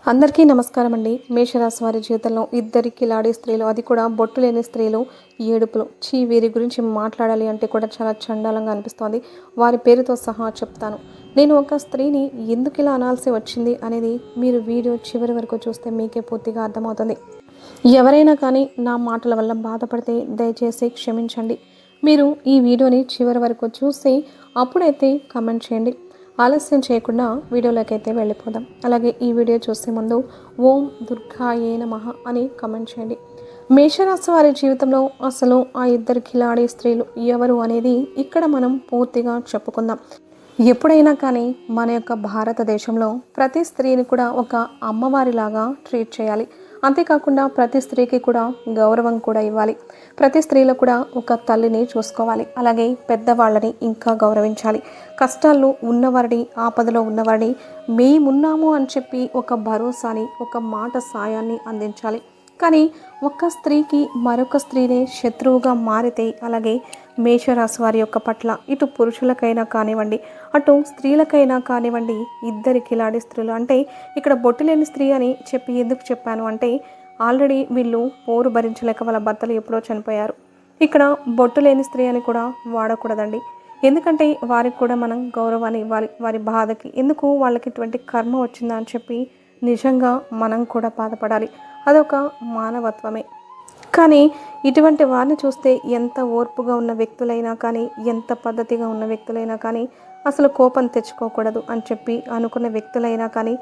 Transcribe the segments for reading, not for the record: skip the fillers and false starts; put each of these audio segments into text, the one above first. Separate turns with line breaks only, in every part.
అందరికీ నమస్కారం అండి. మేషరాశి వారి జీవితంలో ఇద్దరి కిలాడి స్త్రీలు, అది కూడా బొట్టు లేని స్త్రీలు, ఏడుపులు వీరి గురించి మాట్లాడాలి అంటే కూడా చాలా చండాలంగా అనిపిస్తోంది. వారి పేరుతో సహా చెప్తాను. నేను ఒక స్త్రీని ఎందుకు ఇలా అనాల్సి వచ్చింది అనేది మీరు వీడియో చివరి వరకు చూస్తే మీకే పూర్తిగా అర్థమవుతుంది. ఎవరైనా కానీ నా మాటల వల్ల బాధపడితే దయచేసి క్షమించండి. మీరు ఈ వీడియోని చివరి వరకు చూసి అప్పుడైతే కమెంట్ చేయండి. ఆలస్యం చేయకుండా వీడియోలోకి అయితే వెళ్ళిపోదాం. అలాగే ఈ వీడియో చూసే ముందు ఓం దుర్గాయే నమః అని కమెంట్ చేయండి. మేషరాశి వారి జీవితంలో అసలు ఆ ఇద్దరు కిలాడి స్త్రీలు ఎవరు అనేది ఇక్కడ మనం పూర్తిగా చెప్పుకుందాం. ఎప్పుడైనా కానీ మన యొక్క భారతదేశంలో ప్రతి స్త్రీని కూడా ఒక అమ్మవారిలాగా ట్రీట్ చేయాలి. అంతేకాకుండా ప్రతి స్త్రీకి కూడా గౌరవం కూడా ఇవ్వాలి. ప్రతి స్త్రీలో కూడా ఒక తల్లిని చూసుకోవాలి. అలాగే పెద్దవాళ్ళని ఇంకా గౌరవించాలి. కష్టాల్లో ఉన్నవారిని, ఆపదలో ఉన్నవారిని మేమున్నాము అని చెప్పి ఒక భరోసాని, ఒక మాట సాయాన్ని అందించాలి. కానీ ఒక్క స్త్రీకి మరొక స్త్రీనే శత్రువుగా మారితే, అలాగే మేషరాశి వారి యొక్క పట్ల ఇటు పురుషులకైనా కానివ్వండి, అటు స్త్రీలకైనా కానివ్వండి, ఇద్దరి కిలాడి స్త్రీలు అంటే ఇక్కడ బొట్టు లేని స్త్రీ అని చెప్పి ఎందుకు చెప్పాను అంటే, ఆల్రెడీ వీళ్ళు పోరు భరించలేక వాళ్ళ భర్తలు ఎప్పుడో చనిపోయారు. ఇక్కడ బొట్టు లేని స్త్రీ అని కూడా వాడకూడదండి. ఎందుకంటే వారికి కూడా మనం గౌరవాన్ని ఇవ్వాలి. వారి బాధకి ఎందుకు వాళ్ళకి ఇటువంటి కర్మ వచ్చిందా అని చెప్పి నిజంగా మనం కూడా బాధపడాలి. అదొక మానవత్వమే. కానీ ఇటువంటి వారిని చూస్తే ఎంత ఓర్పుగా ఉన్న వ్యక్తులైనా కానీ, ఎంత పద్ధతిగా ఉన్న వ్యక్తులైనా కానీ అసలు కోపం తెచ్చుకోకూడదు అని చెప్పి అనుకున్న వ్యక్తులైనా కానీ,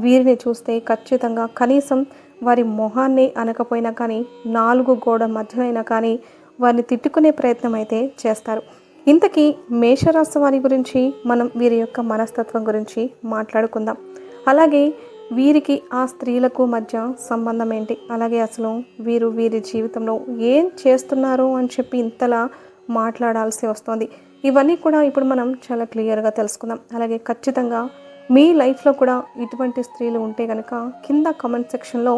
వీరిని చూస్తే ఖచ్చితంగా కనీసం వారి మొహాన్ని అనకపోయినా కానీ, నాలుగు గోడ మధ్యనైనా కానీ వారిని తిట్టుకునే ప్రయత్నం అయితే చేస్తారు. ఇంతకీ మేషరాశి వారి గురించి మనం వీరి యొక్క మనస్తత్వం గురించి మాట్లాడుకుందాం. అలాగే వీరికి ఆ స్త్రీలకు మధ్య సంబంధం ఏంటి, అలాగే అసలు వీరి జీవితంలో ఏం చేస్తున్నారు అని చెప్పి ఇంతలా మాట్లాడాల్సి వస్తుంది. ఇవన్నీ కూడా ఇప్పుడు మనం చాలా క్లియర్గా తెలుసుకుందాం. అలాగే ఖచ్చితంగా మీ లైఫ్లో కూడా ఇటువంటి స్త్రీలు ఉంటే కనుక కింద కమెంట్ సెక్షన్లో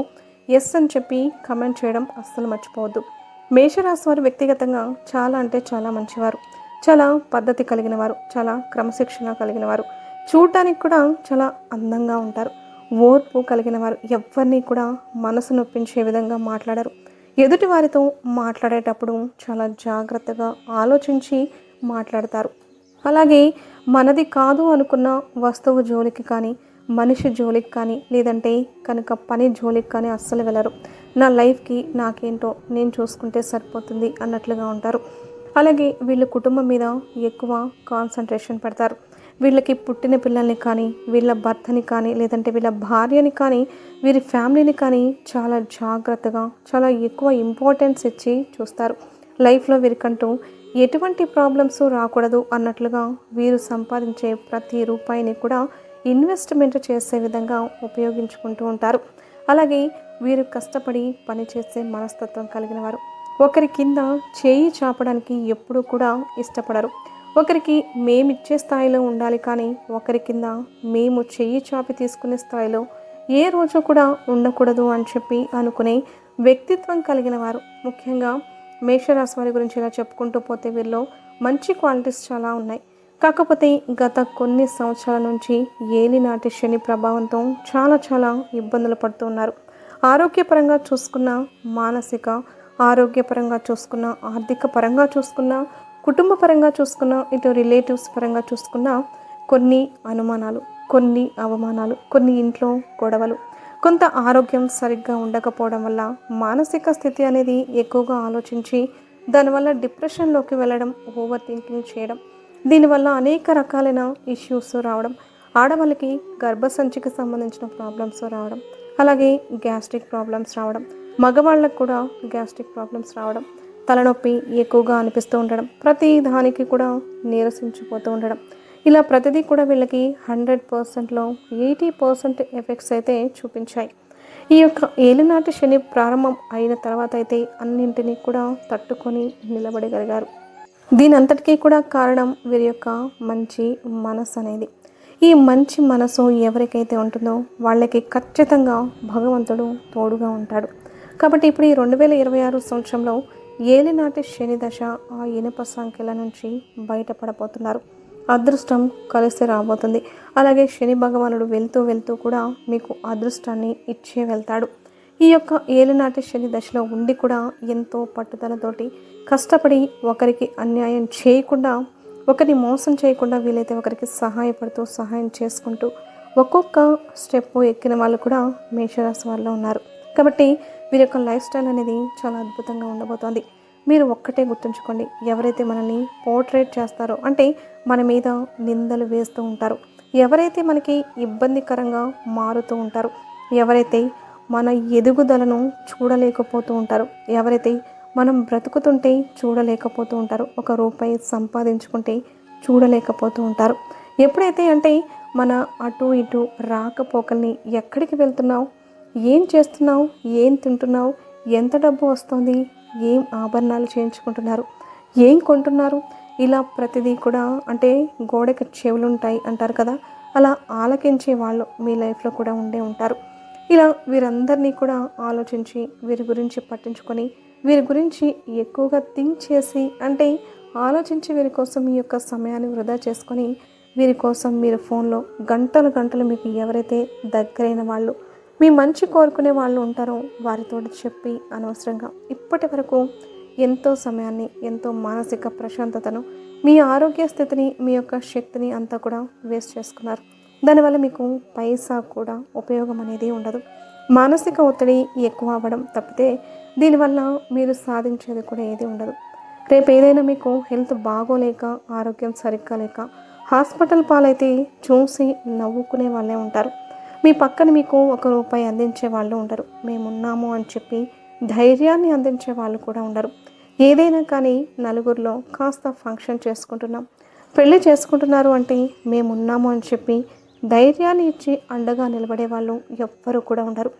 ఎస్ అని చెప్పి కమెంట్ చేయడం అస్సలు మర్చిపోవద్దు. మేషరాశి వారు వ్యక్తిగతంగా చాలా అంటే చాలా మంచివారు, చాలా పద్ధతి కలిగిన వారు, చాలా క్రమశిక్షణ కలిగిన వారు, చూడటానికి కూడా చాలా అందంగా ఉంటారు. ఓర్పు కలిగిన వారు, ఎవరిని కూడా మనసు నొప్పించే విధంగా మాట్లాడరు. ఎదుటి వారితో మాట్లాడేటప్పుడు చాలా జాగ్రత్తగా ఆలోచించి మాట్లాడతారు. అలాగే మనది కాదు అనుకున్న వస్తువు జోలికి కానీ, మనిషి జోలికి కానీ, లేదంటే కనుక పని జోలికి కానీ అస్సలు వెళ్ళరు. నా లైఫ్కి నాకేంటో నేను చూసుకుంటే సరిపోతుంది అన్నట్లుగా ఉంటారు. అలాగే వీళ్ళు కుటుంబం మీద ఎక్కువ కాన్సన్ట్రేషన్ పెడతారు. వీళ్ళకి పుట్టిన పిల్లల్ని కానీ, వీళ్ళ భర్తని కానీ, లేదంటే వీళ్ళ భార్యని కానీ, వీరి ఫ్యామిలీని కానీ చాలా జాగ్రత్తగా, చాలా ఎక్కువ ఇంపార్టెన్స్ ఇచ్చి చూస్తారు. లైఫ్లో వీరికంటూ ఎటువంటి ప్రాబ్లమ్స్ రాకూడదు అన్నట్లుగా వీరు సంపాదించే ప్రతి రూపాయిని కూడా ఇన్వెస్ట్మెంట్ చేసే విధంగా ఉపయోగించుకుంటూ ఉంటారు. అలాగే వీరు కష్టపడి పనిచేసే మనస్తత్వం కలిగిన వారు. ఒకరి కింద చేయి చాపడానికి ఎప్పుడూ కూడా ఇష్టపడరు. ఒకరికి మేమిచ్చే స్థాయిలో ఉండాలి కానీ, ఒకరి కింద మేము చెయ్యి చాపి తీసుకునే స్థాయిలో ఏ రోజు కూడా ఉండకూడదు అని చెప్పి అనుకునే వ్యక్తిత్వం కలిగిన వారు. ముఖ్యంగా మేషరాశి వారి గురించి ఇలా చెప్పుకుంటూ పోతే వీరిలో మంచి క్వాలిటీస్ చాలా ఉన్నాయి. కాకపోతే గత కొన్ని సంవత్సరాల నుంచి ఏలినాటి శని ప్రభావంతో చాలా ఇబ్బందులు పడుతున్నారు. ఆరోగ్యపరంగా చూసుకున్న, మానసిక ఆరోగ్యపరంగా చూసుకున్న, ఆర్థిక పరంగా చూసుకున్న, కుటుంబ పరంగా చూసుకున్న, ఇటు రిలేటివ్స్ పరంగా చూసుకున్న కొన్ని అనుమానాలు, కొన్ని అవమానాలు, కొన్ని ఇంట్లో గొడవలు, కొంత ఆరోగ్యం సరిగ్గా ఉండకపోవడం వల్ల మానసిక స్థితి అనేది ఎక్కువగా ఆలోచించి దానివల్ల డిప్రెషన్లోకి వెళ్ళడం, ఓవర్ థింకింగ్ చేయడం, దీనివల్ల అనేక రకాలైన ఇష్యూస్ రావడం, ఆడవాళ్ళకి గర్భసంచికి సంబంధించిన ప్రాబ్లమ్స్ రావడం, అలాగే గ్యాస్ట్రిక్ ప్రాబ్లమ్స్ రావడం, మగవాళ్ళకు కూడా గ్యాస్ట్రిక్ ప్రాబ్లమ్స్ రావడం, తలనొప్పి ఎక్కువగా అనిపిస్తూ ఉండడం, ప్రతి దానికి కూడా నీరసించిపోతూ ఉండడం, ఇలా ప్రతిదీ కూడా వీళ్ళకి 100%లో 80% ఎఫెక్ట్స్ అయితే చూపించాయి. ఈ యొక్క ఏలినాటి శని ప్రారంభం అయిన తర్వాత అయితే అన్నింటినీ కూడా తట్టుకొని నిలబడగలిగారు. దీని అంతటికీ కూడా కారణం వీరి యొక్క మంచి మనసు అనేది. ఈ మంచి మనసు ఎవరికైతే ఉంటుందో వాళ్ళకి ఖచ్చితంగా భగవంతుడు తోడుగా ఉంటాడు. కాబట్టి ఇప్పుడు ఈ 2026 సంవత్సరంలో ఏలినాటి శని దశ ఆ ఇనుప సంఖ్యల నుంచి బయటపడబోతున్నారు. అదృష్టం కలిసి రాబోతుంది. అలాగే శని భగవానుడు వెళ్తూ వెళ్తూ కూడా మీకు అదృష్టాన్ని ఇచ్చే వెళ్తాడు. ఈ యొక్క ఏలినాటి శని దశలో ఉండి కూడా ఎంతో పట్టుదలతోటి కష్టపడి ఒకరికి అన్యాయం చేయకుండా, ఒకరిని మోసం చేయకుండా, వీలైతే ఒకరికి సహాయపడుతూ సహాయం చేసుకుంటూ ఒక్కొక్క స్టెప్ ఎక్కిన వాళ్ళు కూడా మేషరాశి వాళ్ళు ఉన్నారు. కాబట్టి వీరి యొక్క లైఫ్ స్టైల్ అనేది చాలా అద్భుతంగా ఉండబోతోంది. మీరు ఒక్కటే గుర్తుంచుకోండి, ఎవరైతే మనల్ని పోర్ట్రేట్ చేస్తారో అంటే మన మీద నిందలు వేస్తూ ఉంటారో, ఎవరైతే మనకి ఇబ్బందికరంగా మారుతూ ఉంటారో, ఎవరైతే మన ఎదుగుదలను చూడలేకపోతూ ఉంటారో, ఎవరైతే మనం బ్రతుకుతుంటే చూడలేకపోతూ ఉంటారో, ఒక రూపాయి సంపాదించుకుంటే చూడలేకపోతూ ఉంటారు. ఎప్పుడైతే అంటే మన అటు ఇటు రాకపోకల్ని, ఎక్కడికి వెళ్తున్నావు, ఏం చేస్తున్నావు, ఏం తింటున్నావు, ఎంత డబ్బు వస్తుంది, ఏం ఆభరణాలు చేయించుకుంటున్నారు, ఏం కొంటున్నారు, ఇలా ప్రతిదీ కూడా అంటే గోడకి చెవులుంటాయి అంటారు కదా, అలా ఆలకించే వాళ్ళు మీ లైఫ్లో కూడా ఉండే ఉంటారు. ఇలా వీరందరినీ కూడా ఆలోచించి, వీరి గురించి పట్టించుకొని, వీరి గురించి ఎక్కువగా థింక్ చేసి అంటే ఆలోచించి వీరి కోసం మీ యొక్క సమయాన్ని వృధా చేసుకొని, వీరి కోసం మీరు ఫోన్లో గంటలు గంటలు మీకు ఎవరైతే దగ్గరైన వాళ్ళు, మీ మంచి కోరుకునే వాళ్ళు ఉంటారో వారితో చెప్పి అనవసరంగా ఇప్పటి వరకు ఎంతో సమయాన్ని, ఎంతో మానసిక ప్రశాంతతను, మీ ఆరోగ్య స్థితిని, మీ యొక్క శక్తిని అంతా కూడా వేస్ట్ చేసుకున్నారు. దానివల్ల మీకు పైసా కూడా ఉపయోగం అనేది ఉండదు. మానసిక ఒత్తిడి ఎక్కువ అవ్వడం తప్పితే దీనివల్ల మీరు సాధించేది కూడా ఏది ఉండదు. రేపు ఏదైనా మీకు హెల్త్ బాగోలేక, ఆరోగ్యం సరిగ్గా లేక హాస్పిటల్ పాలైతే చూసి నవ్వుకునే వాళ్ళే ఉంటారు. మీ పక్కన మీకు ఒక రూపాయి అందించే వాళ్ళు ఉండరు. మేమున్నాము అని చెప్పి ధైర్యాన్ని అందించే వాళ్ళు కూడా ఉండరు. ఏదైనా కానీ నలుగురిలో కాస్త ఫంక్షన్ చేసుకుంటున్నాం, పెళ్ళి చేసుకుంటున్నారు అంటే మేమున్నాము అని చెప్పి ధైర్యాన్ని ఇచ్చి అండగా నిలబడే వాళ్ళు ఎవ్వరూ కూడా ఉండరు.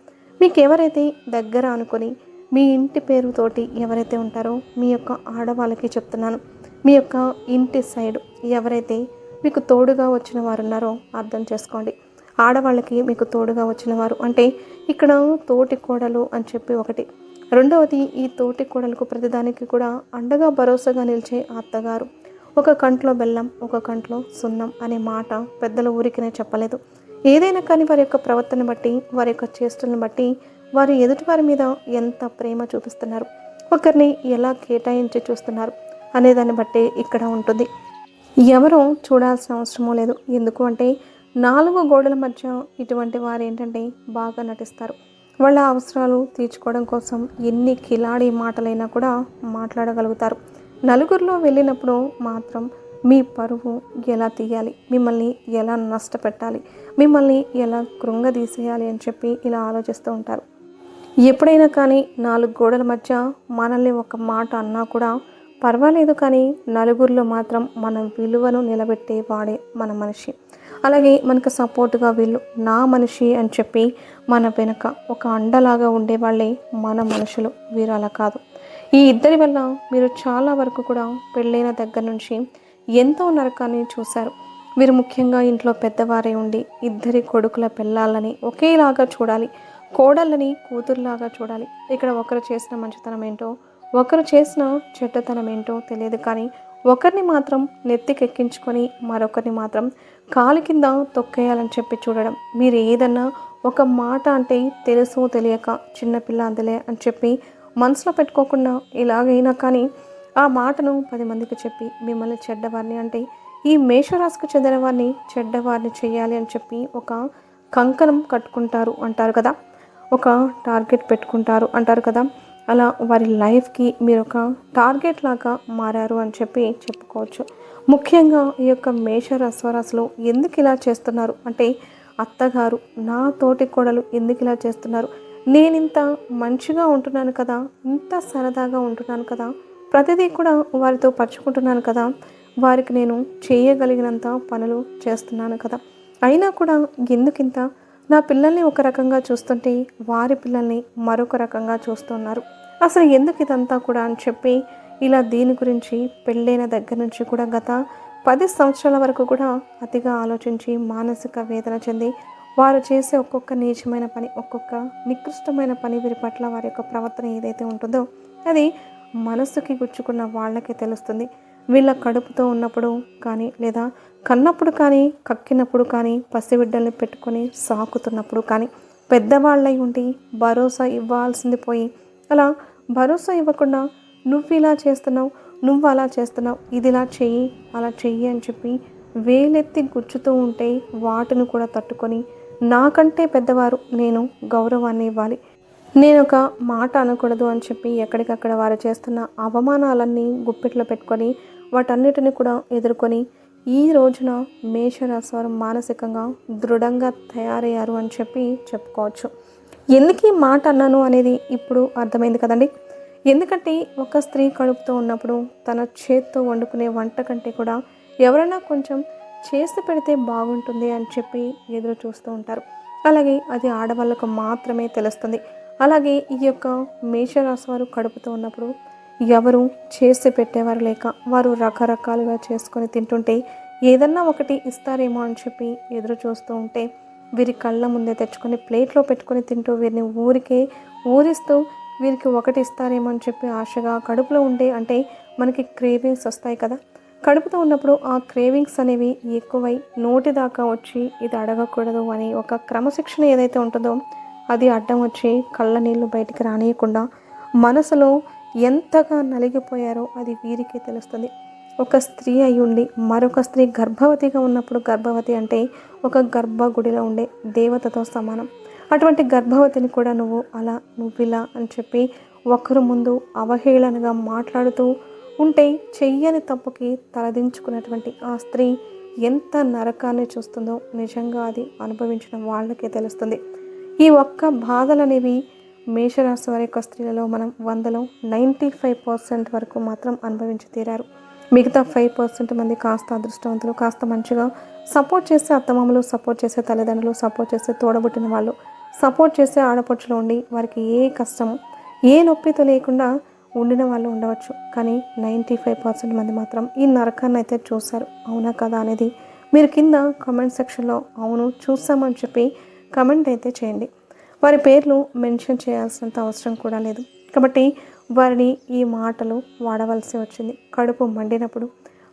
మీకు ఎవరైతే దగ్గర అనుకొని మీ ఇంటి పేరుతోటి ఎవరైతే ఉంటారో, మీ యొక్క ఆడవాళ్ళకి చెప్తున్నాను, మీ యొక్క ఇంటి సైడు ఎవరైతే మీకు తోడుగా వచ్చిన వారు ఉన్నారో అర్థం చేసుకోండి. ఆడవాళ్ళకి మీకు తోడుగా వచ్చిన వారు అంటే ఇక్కడ తోటి కోడలు అని చెప్పి ఒకటి, రెండవది ఈ తోటి కోడలకు ప్రతిదానికి కూడా అండగా భరోసాగా నిలిచే అత్తగారు. ఒక కంట్లో బెల్లం, ఒక కంట్లో సున్నం అనే మాట పెద్దల ఊరికినే చెప్పలేదు. ఏదైనా కానీ వారి యొక్క ప్రవర్తన బట్టి, వారి యొక్క చేష్టలను బట్టి, వారు ఎదుటివారి మీద ఎంత ప్రేమ చూపిస్తున్నారు, ఒకరిని ఎలా కేటాయించి చూస్తున్నారు అనేదాన్ని బట్టి ఇక్కడ ఉంటుంది. ఎవరో చూడాల్సిన అవసరమూ లేదు. ఎందుకు అంటే 4 గోడల మధ్య ఇటువంటి వారు ఏంటంటే బాగా నటిస్తారు. వాళ్ళ అవసరాలు తీర్చుకోవడం కోసం ఎన్ని కిలాడి మాటలైనా కూడా మాట్లాడగలుగుతారు. నలుగురిలో వెళ్ళినప్పుడు మాత్రం మీ పరువు ఎలా తీయాలి, మిమ్మల్ని ఎలా నష్టపెట్టాలి, మిమ్మల్ని ఎలా కృంగదీసేయాలి అని చెప్పి ఇలా ఆలోచిస్తూ ఉంటారు. ఎప్పుడైనా కానీ 4 గోడల మధ్య మనల్ని ఒక మాట అన్నా కూడా పర్వాలేదు, కానీ నలుగురిలో మాత్రం మన విలువను నిలబెట్టే వాడే మన మనిషి. అలాగే మనకు సపోర్టుగా వీళ్ళు నా మనిషి అని చెప్పి మన వెనుక ఒక అండలాగా ఉండేవాళ్ళే మన మనుషులు. వీరు అలా కాదు. ఈ ఇద్దరి వల్ల మీరు చాలా వరకు కూడా పెళ్ళైన దగ్గర నుంచి ఎంతో నరకాన్ని చూశారు. వీరు ముఖ్యంగా ఇంట్లో పెద్దవారే ఉండి ఇద్దరి కొడుకుల పిల్లలని ఒకేలాగా చూడాలి, కోడళ్ళని కూతురులాగా చూడాలి. ఇక్కడ ఒకరు చేసిన మంచితనం ఏంటో, ఒకరు చేసిన చెడ్డతనం ఏంటో తెలియదు, కానీ ఒకరిని మాత్రం నెత్తికెక్కించుకొని మరొకరిని మాత్రం కాలి కింద తొక్కేయాలని చెప్పి చూడడం. మీరు ఏదన్నా ఒక మాట అంటే తెలుసో తెలియక చిన్నపిల్ల అందులే అని చెప్పి మనసులో పెట్టుకోకుండా ఇలాగైనా కానీ ఆ మాటను 10 మందికి చెప్పి మిమ్మల్ని చెడ్డవారిని అంటే ఈ మేషరాశికి చెందిన వారిని చెడ్డవారిని చేయాలి అని చెప్పి ఒక కంకణం కట్టుకుంటారు అంటారు కదా, ఒక టార్గెట్ పెట్టుకుంటారు అంటారు కదా, అలా వారి లైఫ్కి మీరు ఒక టార్గెట్ లాగా మారారు అని చెప్పి చెప్పుకోవచ్చు. ముఖ్యంగా ఈ యొక్క మేషరాశిలో ఎందుకు ఇలా చేస్తున్నారు అంటే అత్తగారు, నా తోటి కోడలు ఎందుకు ఇలా చేస్తున్నారు, నేను ఇంత మంచిగా ఉంటున్నాను కదా, ఇంత సరదాగా ఉంటున్నాను కదా, ప్రతిదీ కూడా వారితో పంచుకుంటున్నాను కదా, వారికి నేను చేయగలిగినంత పనులు చేస్తున్నాను కదా, అయినా కూడా ఎందుకింత, నా పిల్లల్ని ఒక రకంగా చూస్తుంటే వారి పిల్లల్ని మరొక రకంగా చూస్తున్నారు, అసలు ఎందుకు ఇదంతా కూడా అని చెప్పి ఇలా దీని గురించి పెళ్ళైన దగ్గర నుంచి కూడా గత 10 సంవత్సరాల వరకు కూడా అతిగా ఆలోచించి మానసిక వేదన చెంది వారు చేసే ఒక్కొక్క నీచమైన పని, ఒక్కొక్క నికృష్టమైన పని, వీరి పట్ల వారి యొక్క ప్రవర్తన ఏదైతే ఉంటుందో అది మనసుకి గుచ్చుకున్న వాళ్ళకే తెలుస్తుంది. వీళ్ళ కడుపుతో ఉన్నప్పుడు కానీ, లేదా కన్నప్పుడు కానీ, కక్కినప్పుడు కానీ, పసిబిడ్డల్ని పెట్టుకొని సాకుతున్నప్పుడు కానీ, పెద్దవాళ్ళై ఉండి భరోసా ఇవ్వాల్సింది పోయి అలా భరోసా ఇవ్వకుండా నువ్వు ఇలా చేస్తున్నావు, నువ్వు అలా చేస్తున్నావు, ఇది ఇలా చెయ్యి, అలా చెయ్యి అని చెప్పి వేలెత్తి గుచ్చుతూ ఉంటే వాటిని కూడా తట్టుకొని నాకంటే పెద్దవారు, నేను గౌరవాన్ని ఇవ్వాలి, నేను ఒక మాట అనకూడదు అని చెప్పి ఎక్కడికక్కడ వారు చేస్తున్న అవమానాలన్నీ గుప్పిట్లో పెట్టుకొని వాటన్నిటిని కూడా ఎదుర్కొని ఈ రోజున మేషరాశి వారు మానసికంగా దృఢంగా తయారయ్యారు అని చెప్పి చెప్పుకోవచ్చు. ఎందుకు ఈ మాట అన్నాను అనేది ఇప్పుడు అర్థమైంది కదండి. ఎందుకంటే ఒక స్త్రీ కడుపుతో ఉన్నప్పుడు తన చేత్తో వండుకునే వంట కంటే కూడా ఎవరైనా కొంచెం చేసి పెడితే బాగుంటుంది అని చెప్పి ఎదురు చూస్తూ ఉంటారు. అలాగే అది ఆడవాళ్ళకు మాత్రమే తెలుస్తుంది. అలాగే ఈ యొక్క మేషరాశి వారు కడుపుతో ఉన్నప్పుడు ఎవరు చేసి పెట్టేవారు లేక వారు రకరకాలుగా చేసుకొని తింటుంటే ఏదన్నా ఒకటి ఇస్తారేమో అని చెప్పి ఎదురు చూస్తూ ఉంటే వీరి కళ్ళ ముందే తెచ్చుకొని ప్లేట్లో పెట్టుకొని తింటూ వీరిని ఊరిస్తూ వీరికి ఒకటి ఇస్తారేమో అని చెప్పి ఆశగా కడుపులో ఉండే, అంటే మనకి క్రేవింగ్స్ వస్తాయి కదా, కడుపుతో ఉన్నప్పుడు ఆ క్రేవింగ్స్ అనేవి ఎక్కువై నోటి దాకా వచ్చి ఇది అడగకూడదు అని ఒక క్రమశిక్షణ ఏదైతే ఉంటుందో అది అడ్డం వచ్చి కళ్ళ నీళ్ళు బయటికి రానియకుండా మనసులో ఎంతగా నలిగిపోయారో అది వీరికే తెలుస్తుంది. ఒక స్త్రీ అయి ఉండి మరొక స్త్రీ గర్భవతిగా ఉన్నప్పుడు, గర్భవతి అంటే ఒక గర్భగుడిలో ఉండే దేవతతో సమానం. అటువంటి గర్భవతిని కూడా నువ్వు అలా, నువ్విలా అని చెప్పి ఒకరు ముందు అవహేళనగా మాట్లాడుతూ ఉంటే చెయ్యని తప్పుకి తలదించుకున్నటువంటి ఆ స్త్రీ ఎంత నరకాన్ని చూస్తుందో నిజంగా అది అనుభవించిన వాళ్ళకే తెలుస్తుంది. ఈ ఒక్క బాధలనేవి మేషరాశి వారి యొక్క స్త్రీలలో మనం 100లో 95% వరకు మాత్రం అనుభవించి తీరారు. మిగతా 5% మంది కాస్త అదృష్టవంతులు, కాస్త మంచిగా సపోర్ట్ చేసే అత్తమామలు, సపోర్ట్ చేసే తల్లిదండ్రులు, సపోర్ట్ చేసే తోడబుట్టిన వాళ్ళు, సపోర్ట్ చేసే ఆడపడుచులు ఉండి వారికి ఏ కష్టము ఏ నొప్పితో లేకుండా ఉండిన వాళ్ళు ఉండవచ్చు. కానీ 95% మంది మాత్రం ఈ నరకాన్ని అయితే చూశారు. అవునా కదా అనేది మీరు కింద కామెంట్ సెక్షన్లో అవును చూసామని చెప్పి కామెంట్ అయితే చేయండి. వారి పేర్లు మెన్షన్ చేయాల్సినంత అవసరం కూడా లేదు కాబట్టి వారిని ఈ మాటలు వాడవలసి వచ్చింది. కడుపు మండినప్పుడు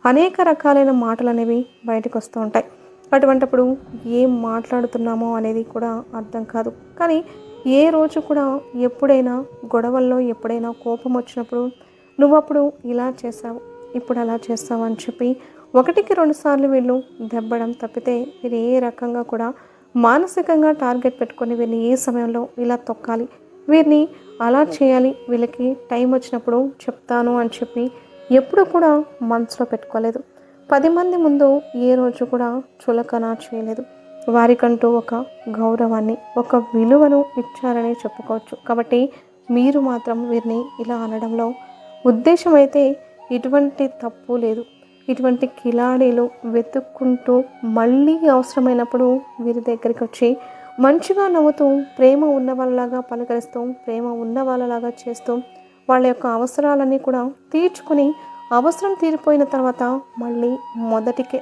అనేక రకాలైన మాటలు అనేవి బయటకు వస్తూ ఉంటాయి. అటువంటప్పుడు ఏం మాట్లాడుతున్నామో అనేది కూడా అర్థం కాదు. కానీ ఏ రోజు కూడా ఎప్పుడైనా గొడవల్లో ఎప్పుడైనా కోపం వచ్చినప్పుడు నువ్వప్పుడు ఇలా చేసావు, ఇప్పుడు అలా చేస్తావు అని చెప్పి 1-2 సార్లు వీళ్ళు దెబ్బడం తప్పితే వీరు ఏ రకంగా కూడా మానసికంగా టార్గెట్ పెట్టుకొని వీరిని ఏ సమయంలో ఇలా తొక్కాలి, వీరిని అలా చేయాలి, వీళ్ళకి టైం వచ్చినప్పుడు చెప్తాను అని చెప్పి ఎప్పుడు కూడా మనసులో పెట్టుకోలేదు. 10 మంది ముందు ఏ రోజు కూడా చులకన చేయలేదు. వారికంటూ ఒక గౌరవాన్ని, ఒక విలువను ఇచ్చారని చెప్పుకోవచ్చు. కాబట్టి మీరు మాత్రం వీరిని ఇలా అనడంలో ఉద్దేశం అయితే ఎటువంటి తప్పు లేదు. ఇటువంటి కిలాడీలు వెతుక్కుంటూ మళ్ళీ అవసరమైనప్పుడు వీరి దగ్గరికి వచ్చి మంచిగా నవ్వుతూ, ప్రేమ ఉన్న వాళ్ళలాగా పలకరిస్తూ, ప్రేమ ఉన్న వాళ్ళలాగా చేస్తూ వాళ్ళ యొక్క అవసరాలన్నీ కూడా తీర్చుకొని అవసరం తీరిపోయిన తర్వాత మళ్ళీ మొదటికే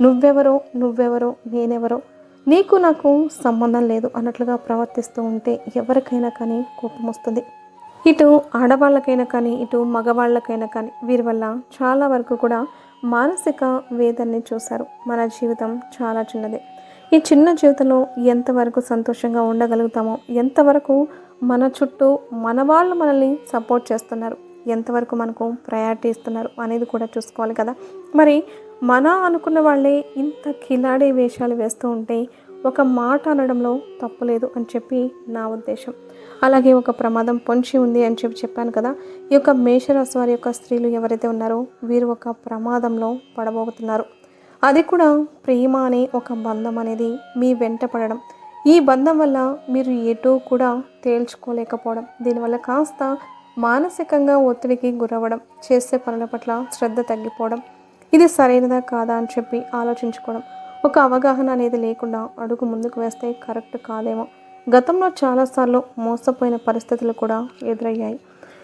నువ్వెవరో నేనెవరో నీకు నాకు సంబంధం లేదు అన్నట్లుగా ప్రవర్తిస్తూ ఉంటే ఎవరికైనా కానీ కోపం వస్తుంది. ఇటు ఆడవాళ్ళకైనా కానీ ఇటు మగవాళ్ళకైనా కానీ వీరి వల్ల చాలా వరకు కూడా మానసిక వేదనని చూశారు. మన జీవితం చాలా చిన్నదే. ఈ చిన్న జీవితంలో ఎంతవరకు సంతోషంగా ఉండగలుగుతామో, ఎంతవరకు మన చుట్టూ మన వాళ్ళు మనల్ని సపోర్ట్ చేస్తున్నారు, ఎంతవరకు మనకు ప్రయారిటీ ఇస్తున్నారు అనేది కూడా చూసుకోవాలి కదా. మరి మన అనుకున్న వాళ్ళే ఇంత కిలాడి వేషాలు వేస్తూ ఉంటే ఒక మాట అనడంలో తప్పు లేదు అని చెప్పి నా ఉద్దేశం. అలాగే ఒక ప్రమాదం పొంచి ఉంది అని చెప్పాను కదా. ఈ యొక్క మేషరాశి వారి యొక్క స్త్రీలు ఎవరైతే ఉన్నారో వీరు ఒక ప్రమాదంలో పడబోతున్నారు. అది కూడా ప్రేమ అనే ఒక బంధం అనేది మీ వెంట పడడం. ఈ బంధం వల్ల మీరు ఎటూ కూడా తేల్చుకోలేకపోవడం, దీనివల్ల కాస్త మానసికంగా ఒత్తిడికి గురవ్వడం, చేసే పనుల పట్ల శ్రద్ధ తగ్గిపోవడం, ఇది సరైనదా కాదా అని చెప్పి ఆలోచించుకోవడం, ఒక అవగాహన అనేది లేకుండా అడుగు ముందుకు వేస్తే కరెక్ట్ కాదేమో. గతంలో చాలాసార్లు మోసపోయిన పరిస్థితులు కూడా ఎదురయ్యాయి.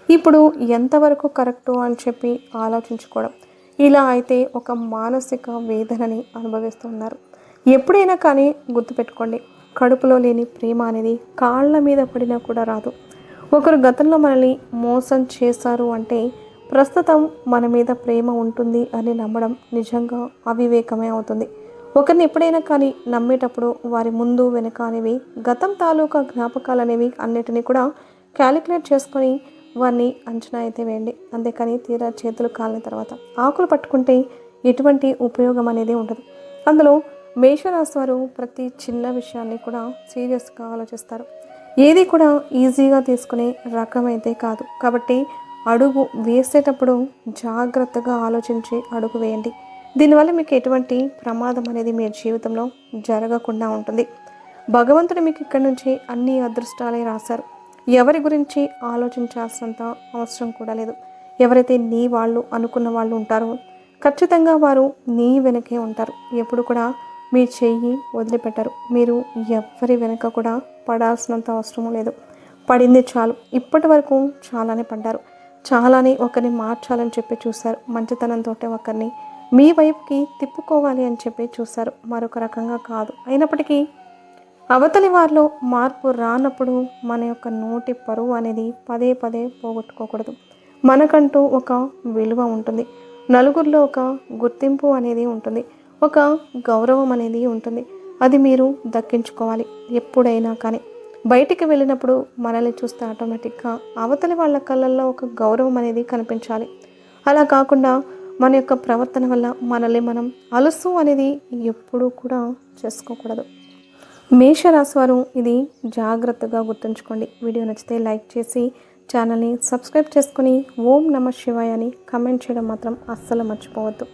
ఇప్పుడు ఎంతవరకు కరెక్టు అని చెప్పి ఆలోచించుకోవడం, ఇలా అయితే ఒక మానసిక వేదనని అనుభవిస్తున్నారు. ఎప్పుడైనా కానీ గుర్తుపెట్టుకోండి, కడుపులో లేని ప్రేమ అనేది కాళ్ళ మీద పడినా కూడా రాదు. ఒకరు గతంలో మనల్ని మోసం చేశారు అంటే ప్రస్తుతం మన మీద ప్రేమ ఉంటుంది అని నమ్మడం నిజంగా అవివేకమే అవుతుంది. ఒకరిని ఎప్పుడైనా కానీ నమ్మేటప్పుడు వారి ముందు వెనుక అనేవి గతం తాలూకా జ్ఞాపకాలు అనేవి అన్నిటినీ కూడా క్యాలిక్యులేట్ చేసుకొని వారిని అంచనా అయితే వేయండి. అంతేకాని తీరా చేతులు కాలిన తర్వాత ఆకులు పట్టుకుంటే ఎటువంటి ఉపయోగం అనేది ఉండదు. అందులో మేషరాశి వారు ప్రతి చిన్న విషయాన్ని కూడా సీరియస్గా ఆలోచిస్తారు. ఏది కూడా ఈజీగా తీసుకునే రకం అయితే కాదు. కాబట్టి అడుగు వేసేటప్పుడు జాగ్రత్తగా ఆలోచించి అడుగు వేయండి. దీనివల్ల మీకు ఎటువంటి ప్రమాదం అనేది మీ జీవితంలో జరగకుండా ఉంటుంది. భగవంతుడు మీకు ఇక్కడి నుంచి అన్ని అదృష్టాలే రాశారు. ఎవరి గురించి ఆలోచించాల్సినంత అవసరం కూడా లేదు. ఎవరైతే నీ వాళ్ళు అనుకున్న వాళ్ళు ఉంటారో ఖచ్చితంగా వారు నీ వెనకే ఉంటారు. ఎప్పుడు కూడా మీ చెయ్యి వదిలిపెట్టరు. మీరు ఎవరి వెనక కూడా పడాల్సినంత అవసరం లేదు. పడింది చాలు. ఇప్పటి వరకు చాలానే పడ్డారు. చాలానే ఒకరిని మార్చాలని చెప్పి చూశారు. మంచితనంతో ఒకరిని మీ వైపుకి తిప్పుకోవాలి అని చెప్పి చూశారు. మరొక రకంగా కాదు. అయినప్పటికీ అవతలి వారిలో మార్పు రానప్పుడు మన యొక్క నోటి పరువు అనేది పదే పదే పోగొట్టుకోకూడదు. మనకంటూ ఒక విలువ ఉంటుంది. నలుగురిలో ఒక గుర్తింపు అనేది ఉంటుంది. ఒక గౌరవం అనేది ఉంటుంది. అది మీరు దక్కించుకోవాలి. ఎప్పుడైనా కానీ బయటికి వెళ్ళినప్పుడు మనల్ని చూస్తే ఆటోమేటిక్గా అవతలి వాళ్ళ కళ్ళల్లో ఒక గౌరవం అనేది కనిపించాలి. అలా కాకుండా మన యొక్క ప్రవర్తన వల్ల మనల్ని మనం అలుసు అనేది ఎప్పుడూ కూడా చేసుకోకూడదు. మేషరాశి వారు ఇది జాగ్రత్తగా గుర్తుంచుకోండి. వీడియో నచ్చితే లైక్ చేసి ఛానల్ని సబ్స్క్రైబ్ చేసుకుని ఓం నమః శివాయ అని కమెంట్ చేయడం మాత్రం అస్సలు మర్చిపోవద్దు.